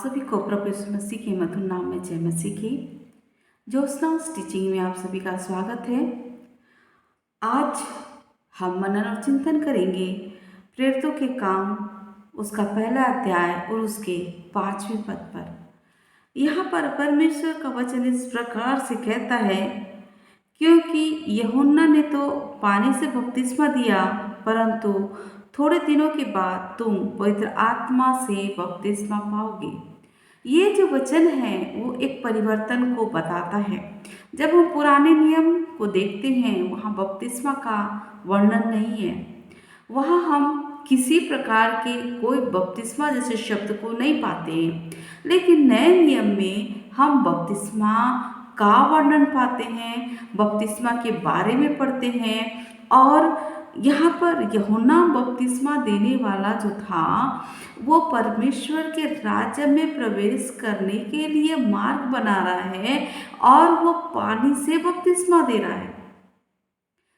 सभी को प्रभु यीशु मसीह के मधुर नाम में जय मसीह की। ज्योत्सना टीचिंग में आप सभी का स्वागत है। आज हम मनन और चिंतन करेंगे प्रेरितों के काम उसका पहला अध्याय और उसके 5वें पद पर। यहाँ पर परमेश्वर का वचन इस प्रकार से कहता है, क्योंकि यूहन्ना ने तो पानी से बपतिस्मा दिया, परंतु थोड़े दिनों के बाद तुम पवित्र आत्मा से बपतिस्मा पाओगे। ये जो वचन है वो एक परिवर्तन को बताता है। जब हम पुराने नियम को देखते हैं वहाँ बपतिस्मा का वर्णन नहीं है। वहाँ हम किसी प्रकार के कोई बपतिस्मा जैसे शब्द को नहीं पाते हैं, लेकिन नए नियम में हम बपतिस्मा का वर्णन पाते हैं, बपतिस्मा के बारे में पढ़ते हैं। और यहाँ पर यूहन्ना बपतिस्मा देने वाला जो था वो परमेश्वर के राज्य में प्रवेश करने के लिए मार्ग बना रहा है और वो पानी से बपतिस्मा दे रहा है।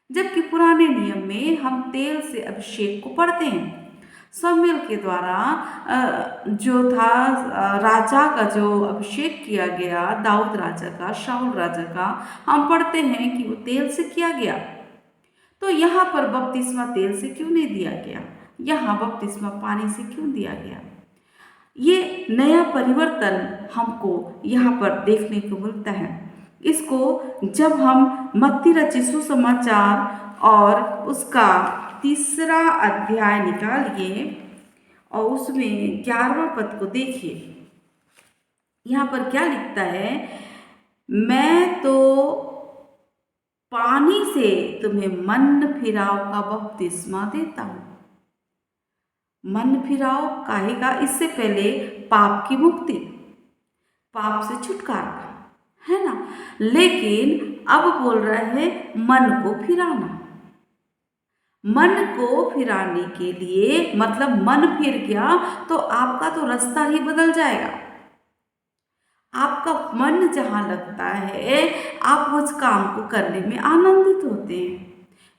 जबकि पुराने नियम में हम तेल से अभिषेक को पढ़ते हैं। शमूएल के द्वारा जो था राजा का जो अभिषेक किया गया, दाऊद राजा का, शाऊल राजा का, हम पढ़ते हैं कि वो तेल से किया गया। तो यहाँ पर बपतिस्मा तेल से क्यों नहीं दिया गया? यहाँ बपतिस्मा पानी से क्यों दिया गया? ये नया परिवर्तन हमको यहाँ पर देखने को मिलता है। इसको जब हम मत्ती रचित सुसमाचार और उसका 3 अध्याय निकालिए और उसमें 11वां पद को देखिए। यहाँ पर क्या लिखता है? मैं तो पानी से तुम्हें मन फिराव का बपतिस्मा देता हूँ। मन फिराव काहे का? इससे पहले पाप की मुक्ति, पाप से छुटकारा, है ना। लेकिन अब बोल रहा है मन को फिराना। मन को फिराने के लिए मतलब मन फिर गया तो आपका तो रास्ता ही बदल जाएगा। आपका मन जहाँ लगता है आप उस काम को करने में आनंदित होते हैं।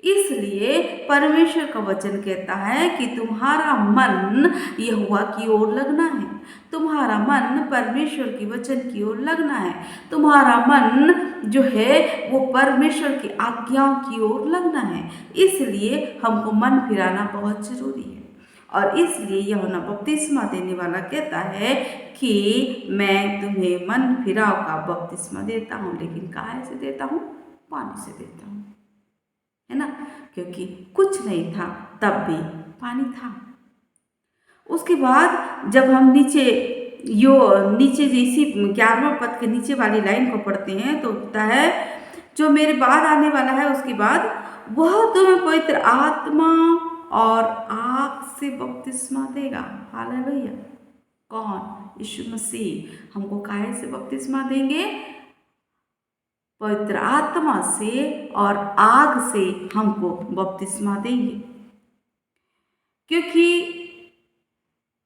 इसलिए परमेश्वर का वचन कहता है कि तुम्हारा मन यहोवा की ओर लगना है, तुम्हारा मन परमेश्वर की वचन की ओर लगना है, तुम्हारा मन जो है वो परमेश्वर की आज्ञाओं की ओर लगना है। इसलिए हमको मन फिराना बहुत जरूरी है। और इसलिए यूहन्ना बपतिस्मा देने वाला कहता है कि मैं तुम्हें मन फिराव का बपतिस्मा देता हूँ। लेकिन काहे से देता हूँ? पानी से देता हूँ, है ना। क्योंकि कुछ नहीं था तब भी पानी था। उसके बाद जब हम नीचे जैसी 11वां पद के नीचे वाली लाइन को पढ़ते हैं तो होता है, जो मेरे बाद आने वाला है उसके बाद वह तुम्हें पवित्र आत्मा और आग से बपतिस्मा देगा। हालेलुया। कौन? यीशु मसीह हमको काहे से बपतिस्मा देंगे? पवित्र आत्मा से और आग से हमको बपतिस्मा देंगे। क्योंकि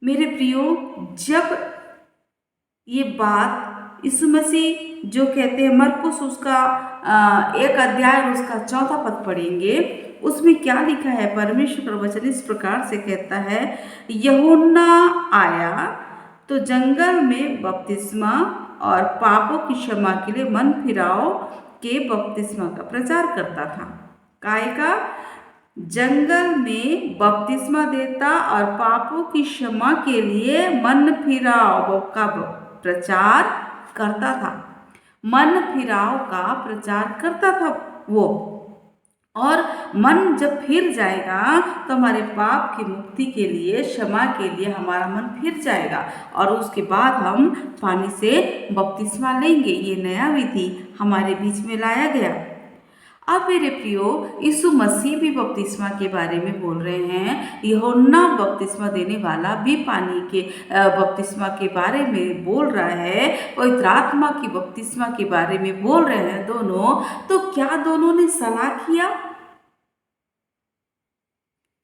मेरे प्रियो, जब ये बात यीशु मसीह जो कहते हैं मरकुस उसका 1 अध्याय और उसका 4वां पद पढ़ेंगे, उसमें क्या लिखा है? परमेश्वर का वचन इस प्रकार से कहता है, यूहन्ना आया तो जंगल में बपतिस्मा और पापों की क्षमा के लिए मन फिराव के बपतिस्मा का प्रचार करता था। काय का? जंगल में बपतिस्मा देता और पापों की क्षमा के लिए मन फिराव का प्रचार करता था। मन फिराव का प्रचार करता था वो। और मन जब फिर जाएगा तो हमारे पाप की मुक्ति के लिए, क्षमा के लिए हमारा मन फिर जाएगा और उसके बाद हम पानी से बपतिस्मा लेंगे। ये नया विधि हमारे बीच में लाया गया। अब मेरे प्रियो, यीशु मसीह भी बपतिस्मा के बारे में बोल रहे हैं। यूहन्ना बपतिस्मा देने वाला भी पानी के बपतिस्मा के बारे में बोल रहा है, पवित्र आत्मा की बपतिस्मा के बारे में बोल रहे हैं दोनों। तो क्या दोनों ने सलाह किया?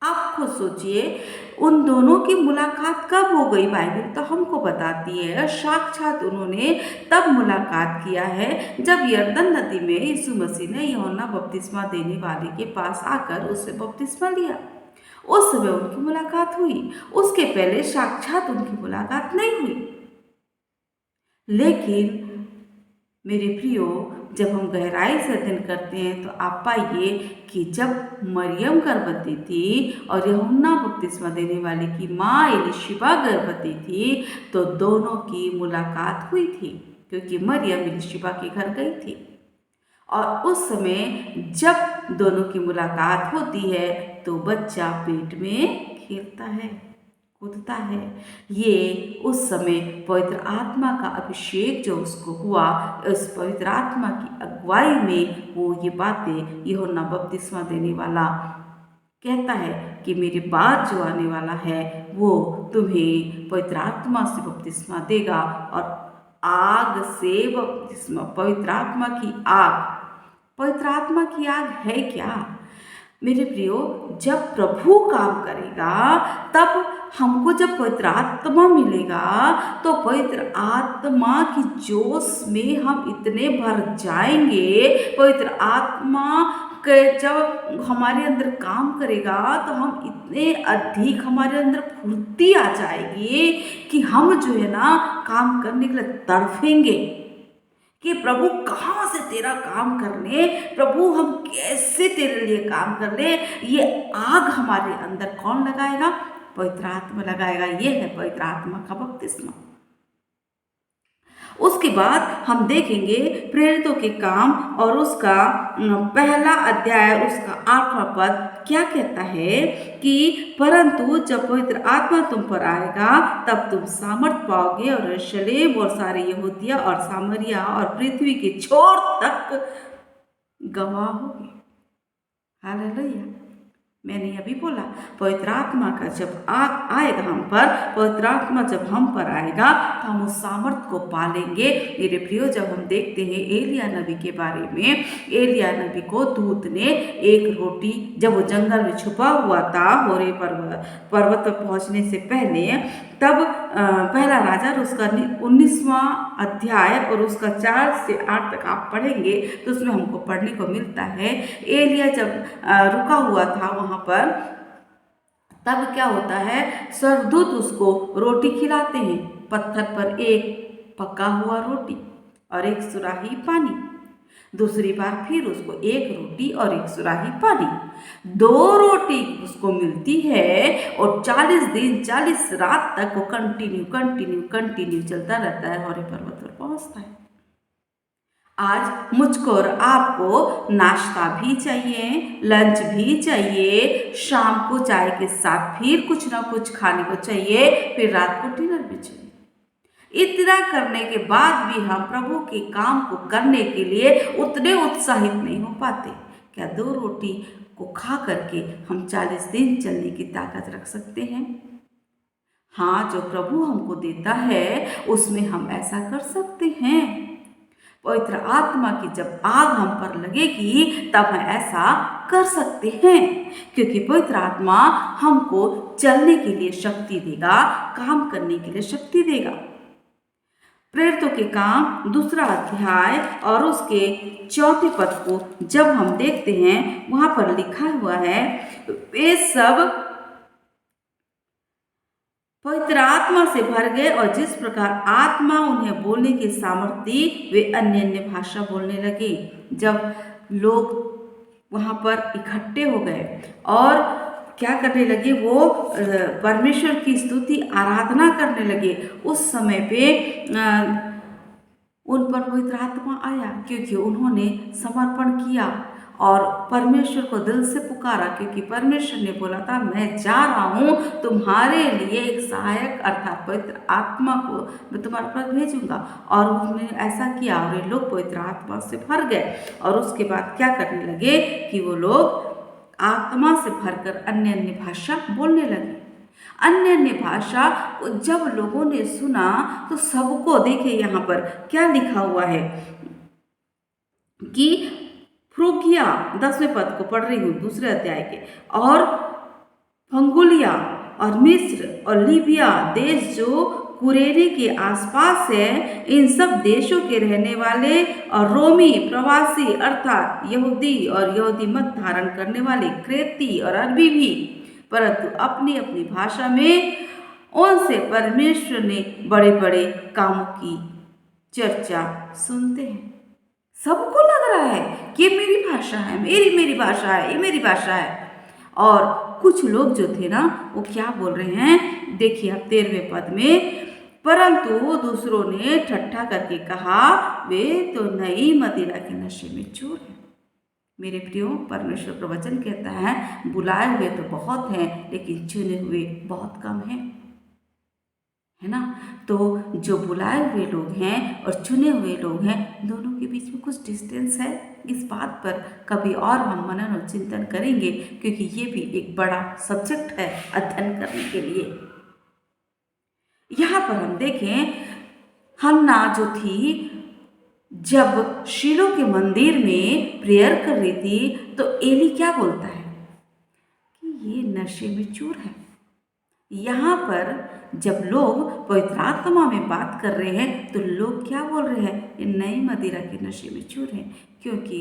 आप खुद सोचिए, उन दोनों की मुलाकात कब हो गई? बाइबल तो हमको बताती है साक्षात उन्होंने तब मुलाकात किया है जब यरदन नदी में यीशु मसीह ने यूहन्ना बपतिस्मा देने वाले के पास आकर उससे बपतिस्मा लिया। उस समय उनकी मुलाकात हुई, उसके पहले साक्षात उनकी मुलाकात नहीं हुई। लेकिन मेरे प्रियो, जब हम गहराई से अध्ययन करते हैं तो आप पाइए कि जब मरियम गर्भवती थी और यूहन्ना बपतिस्मा देने वाले की माँ एलीशिबा गर्भवती थी, तो दोनों की मुलाकात हुई थी, क्योंकि मरियम एलीशिबा के घर गई थी। और उस समय जब दोनों की मुलाकात होती है तो बच्चा पेट में खेलता है, कूदता है। ये उस समय पवित्र आत्मा का अभिषेक जो उसको हुआ, उस पवित्र आत्मा की अगुवाई में वो ये बातें यूहन्ना बपतिस्मा देने वाला कहता है कि मेरे बाद जो आने वाला है वो तुम्हें पवित्र आत्मा से बपतिस्मा देगा और आग से बपतिस्मा। पवित्र आत्मा की आग, पवित्र आत्मा की आग है क्या मेरे प्रियो? जब प्रभु काम करेगा तब हमको जब पवित्र आत्मा मिलेगा तो पवित्र आत्मा की जोश में हम इतने भर जाएंगे। पवित्र आत्मा जब हमारे अंदर काम करेगा तो हम इतने अधिक, हमारे अंदर फुर्ती आ जाएगी कि हम जो है ना काम करने के लिए तड़फेंगे कि प्रभु कहाँ से तेरा काम करने, प्रभु हम कैसे तेरे लिए काम कर ले। ये आग हमारे अंदर कौन लगाएगा? पवित्र आत्मा लगाएगा। ये है पवित्र आत्मा का बपतिस्मा। उसके बाद हम देखेंगे प्रेरितों के काम और उसका पहला अध्याय, उसका 8वां पद क्या कहता है कि परंतु जब पवित्र आत्मा तुम पर आएगा तब तुम सामर्थ पाओगे और यरूशलेम और सारे यहूदिया और सामरिया और पृथ्वी के छोर तक गवाह होगे। हालेलुया। मैंने अभी बोला पवित्र आत्मा का जब आग आएगा हम पर, पवित्र आत्मा जब हम पर आएगा तो हम उस सामर्थ को पालेंगे। मेरे प्रियो, जब हम देखते हैं एलिया नबी के बारे में, एलिया नबी को दूत ने एक रोटी, जब वो जंगल में छुपा हुआ था होरे पर्वत पर पहुंचने से पहले, तब पहला राजा और उसका 19वां अध्याय और उसका 4 से 8 तक आप पढ़ेंगे तो उसमें हमको पढ़ने को मिलता है एलिया जब रुका हुआ था वहाँ पर, तब क्या होता है, स्वर्गदूत उसको रोटी खिलाते हैं, पत्थर पर एक पका हुआ रोटी और एक सुराही पानी। दूसरी बार फिर उसको एक रोटी और एक सुराही पानी, 2 रोटी उसको मिलती है और 40 दिन 40 रात तक वो कंटिन्यू चलता रहता है और पर्वत पर पहुंचता है। आज मुझको और आपको नाश्ता भी चाहिए, लंच भी चाहिए, शाम को चाय के साथ फिर कुछ ना कुछ खाने को चाहिए, फिर रात को डिनर भी चाहिए। इतना करने के बाद भी हम प्रभु के काम को करने के लिए उतने उत्साहित नहीं हो पाते। क्या 2 रोटी को खा करके हम 40 दिन चलने की ताकत रख सकते हैं? हाँ, जो प्रभु हमको देता है उसमें हम ऐसा कर सकते हैं। पवित्र आत्मा की जब आग हम पर लगेगी तब हम ऐसा कर सकते हैं, क्योंकि पवित्र आत्मा हमको चलने के लिए शक्ति देगा, काम करने के लिए शक्ति देगा। प्रेरितों के काम 2 अध्याय और उसके 4 पद को जब हम देखते हैं, वहां पर लिखा हुआ है, वे सब पवित्र आत्मा से भर गए और जिस प्रकार आत्मा उन्हें बोलने की सामर्थ्य दी, वे अन्य अन्य भाषा बोलने लगे। जब लोग वहां पर इकट्ठे हो गए और क्या करने लगे, वो परमेश्वर की स्तुति आराधना करने लगे, उस समय पे उन पर पवित्र आत्मा आया, क्योंकि उन्होंने समर्पण किया और परमेश्वर को दिल से पुकारा, क्योंकि परमेश्वर ने बोला था मैं जा रहा हूँ तुम्हारे लिए एक सहायक अर्थात पवित्र आत्मा को मैं तुम्हारे पास भेजूंगा। और उन्होंने ऐसा किया और ये लोग पवित्र आत्मा से भर गए और उसके बाद क्या करने लगे कि वो लोग आत्मा से भरकर अन्य अन्य भाषा बोलने लगे। अन्य अन्य भाषा जब लोगों ने सुना तो सबको, देखिए यहाँ पर क्या लिखा हुआ है कि फ्रूगिया 10वें पद को पढ़ रही हूँ 2 अध्याय के, और फंगुलिया और मिस्र और लीबिया देश जो कुरेने के आसपास है, इन सब देशों के रहने वाले और रोमी प्रवासी अर्थात यहूदी और यहूदी मत धारण करने वाले क्रेती और अरबी भी, परंतु अपनी अपनी भाषा में उनसे परमेश्वर ने बड़े बड़े कामों की चर्चा सुनते हैं। सबको लग रहा है कि ये मेरी भाषा है, मेरी मेरी भाषा है, ये मेरी भाषा है। और कुछ लोग जो थे ना, वो क्या बोल रहे हैं, देखिए आप 13वें पद में, परंतु दूसरों ने ठट्ठा करके कहा, वे तो नई मदिरा के नशे में चूर है। मेरे प्रियो, परमेश्वर का वचन कहता है, बुलाए हुए तो बहुत हैं, लेकिन चुने हुए बहुत कम हैं, है ना। तो जो बुलाए हुए लोग हैं और चुने हुए लोग हैं, दोनों के बीच में कुछ डिस्टेंस है। इस बात पर कभी और हम मनन और चिंतन करेंगे, क्योंकि ये भी एक बड़ा सब्जेक्ट है अध्ययन करने के लिए। यहाँ पर हम देखें, हन्ना जो थी, जब शीलो के मंदिर में प्रेयर कर रही थी, तो एली क्या बोलता है कि ये नशे में चूर है। यहाँ पर जब लोग पवित्र आत्मा में बात कर रहे हैं, तो लोग क्या बोल रहे हैं, ये नई मदिरा के नशे में चूर हैं, क्योंकि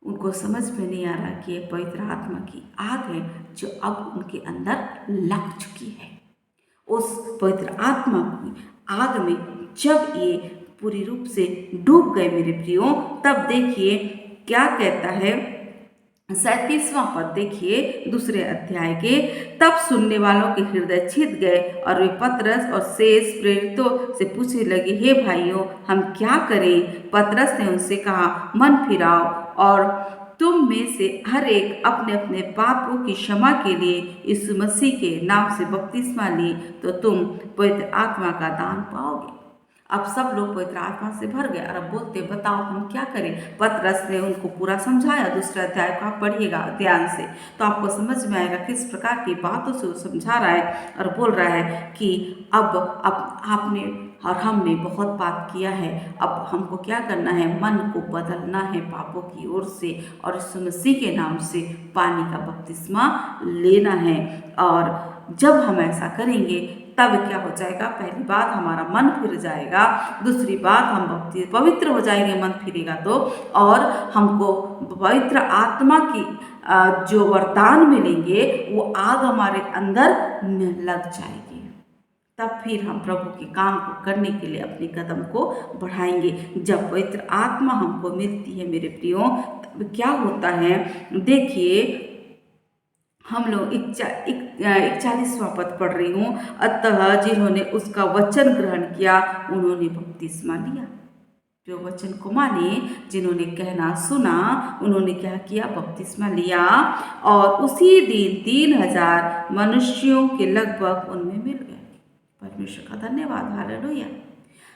उनको समझ में नहीं आ रहा कि ये पवित्र आत्मा की आग है जो अब उनके अंदर लग चुकी है। उस पवित्र आत्मा की आग में जब ये पूरी रूप से डूब गए मेरे प्रियो, तब देखिए क्या कहता है 37वां पद देखिए दूसरे अध्याय के, तब सुनने वालों के हृदय छिद गए और वे पतरस और शेष प्रेरितों से पूछने लगे, हे भाइयों, हम क्या करें। पतरस ने उनसे कहा, मन फिराओ और तुम में से हर एक अपने अपने पापों की क्षमा के लिए यीशु मसीह के नाम से बपतिस्मा ली, तो तुम पवित्र आत्मा का दान पाओगे। अब सब लोग पवित्र आत्मा से भर गए और अब बोलते, बताओ हम क्या करें। पतरस ने उनको पूरा समझाया। दूसरा अध्याय को आप पढ़िएगा ध्यान से, तो आपको समझ में आएगा किस प्रकार की बातों से वो समझा रहा है और बोल रहा है कि अब आपने और हमने बहुत पाप किया है, अब हमको क्या करना है, मन को बदलना है पापों की ओर से और यीशु मसीह के नाम से पानी का बपतिस्मा लेना है। और जब हम ऐसा करेंगे तब क्या हो जाएगा, पहली बात हमारा मन फिर जाएगा, दूसरी बात हम पवित्र हो जाएंगे, मन फिरेगा तो, और हमको पवित्र आत्मा की जो वरदान मिलेंगे वो आग हमारे अंदर लग जाएगी। तब फिर हम प्रभु के काम को करने के लिए अपने कदम को बढ़ाएंगे। जब पवित्र आत्मा हमको मिलती है मेरे प्रियो, तब क्या होता है, देखिए हम लोग 41वां पद पढ़ रही हूँ, अतः जिन्होंने उसका वचन ग्रहण किया उन्होंने बपतिस्मा लिया। जो वचन को माने, जिन्होंने कहना सुना, उन्होंने क्या किया, बपतिस्मा लिया। और उसी दिन 3000 मनुष्यों के लगभग उनमें मिल गए। परमेश्वर का धन्यवाद, हालेलुया।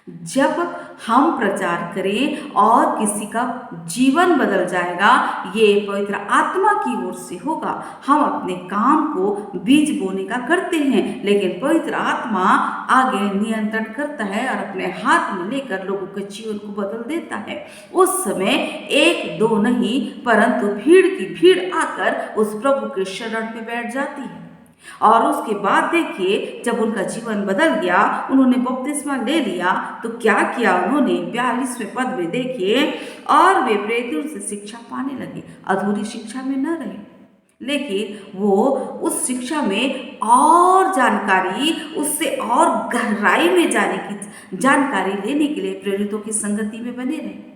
जब हम प्रचार करें और किसी का जीवन बदल जाएगा, ये पवित्र आत्मा की ओर से होगा। हम अपने काम को बीज बोने का करते हैं, लेकिन पवित्र आत्मा आगे नियंत्रण करता है और अपने हाथ में लेकर लोगों के जीवन को बदल देता है। उस समय एक दो नहीं, परंतु भीड़ की भीड़ आकर उस प्रभु के शरण में बैठ जाती है। और उसके बाद देखिए, जब उनका जीवन बदल गया, उन्होंने बपतिस्मा ले लिया, तो क्या किया उन्होंने, 42वें पद में देखिए, और वे प्रेरितों से शिक्षा पाने लगे। अधूरी शिक्षा में न रहे, लेकिन वो उस शिक्षा में और जानकारी, उससे और गहराई में जाने की जानकारी लेने के लिए प्रेरितों की संगति में बने रहे।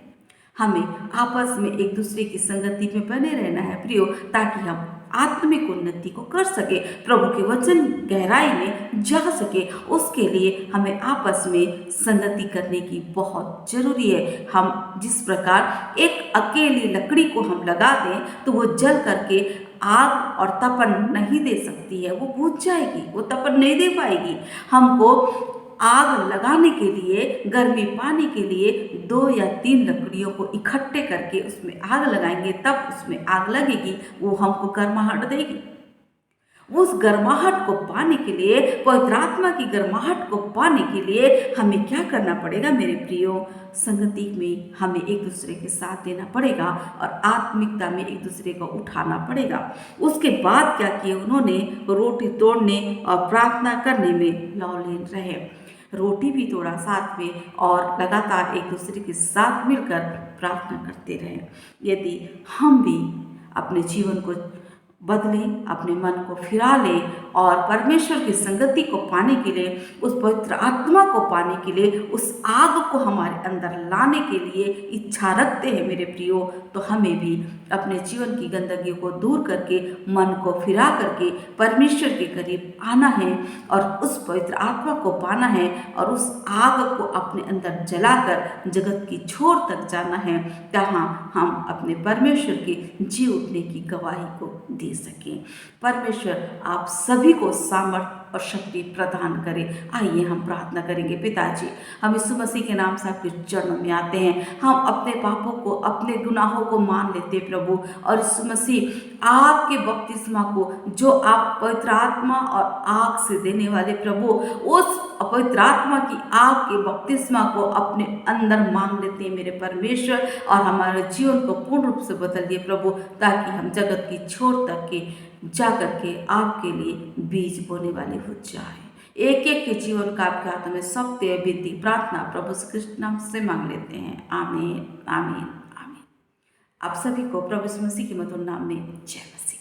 हमें आपस में एक दूसरे की संगति में बने रहना है प्रियो, ताकि हम आत्मिक उन्नति को कर सके, प्रभु के वचन गहराई में जा सके। उसके लिए हमें आपस में संगति करने की बहुत जरूरी है। हम जिस प्रकार एक अकेली लकड़ी को हम लगा दें तो वो जल करके आग और तपन नहीं दे सकती है, वो बुझ जाएगी, वो तपन नहीं दे पाएगी। हमको आग लगाने के लिए, गर्मी पाने के लिए 2 या 3 लकड़ियों को इकट्ठे करके उसमें आग लगाएंगे, तब उसमें आग लगेगी, वो हमको गर्माहट देगी। उस गर्माहट को पाने के लिए, पवित्र आत्मा की गर्माहट को पाने के लिए हमें क्या करना पड़ेगा मेरे प्रियो, संगति में हमें एक दूसरे के साथ देना पड़ेगा और आत्मिकता में एक दूसरे को उठाना पड़ेगा। उसके बाद क्या किए उन्होंने, रोटी तोड़ने और प्रार्थना करने में लौलीन रहे। रोटी भी तोड़ा साथ में और लगातार एक दूसरे के साथ मिलकर प्रार्थना करते रहे। यदि हम भी अपने जीवन को बदलें, अपने मन को फिरा लें और परमेश्वर की संगति को पाने के लिए, उस पवित्र आत्मा को पाने के लिए, उस आग को हमारे अंदर लाने के लिए इच्छा रखते हैं मेरे प्रियो, तो हमें भी अपने जीवन की गंदगी को दूर करके, मन को फिरा करके परमेश्वर के करीब आना है और उस पवित्र आत्मा को पाना है और उस आग को अपने अंदर जलाकर जगत की छोर तक जाना है, जहाँ हम अपने परमेश्वर के जी उठने की गवाही को दे सकें। परमेश्वर आप सभी को सामर्थ्य और शक्ति प्रदान करे। आइए हम प्रार्थना करेंगे। पिताजी, हम यीशु मसीह के नाम से आपके चरणों में आते हैं। हम अपने पापों को, अपने गुनाहों को मान लेते हैं प्रभु, और यीशु मसीह आपके बपतिस्मा को जो आप पवित्र आत्मा और आग से देने वाले प्रभु, उस पवित्र आत्मा की आग के बपतिस्मा को अपने अंदर मांग लेते हैं मेरे परमेश्वर, और हमारे जीवन को पूर्ण रूप से बदल दिए प्रभु, ताकि हम जगत की छोर तक के जा करके आपके लिए बीज बोने वाले हो जाए। एक एक के जीवन का आपके हाथों में सौंपते विनती प्रार्थना प्रभु श्री कृष्ण नाम से मांग लेते हैं। आमीन, आमीन, आमीन। आप सभी को प्रभु यीशु मसीह के मधुर नाम में जय मसीह।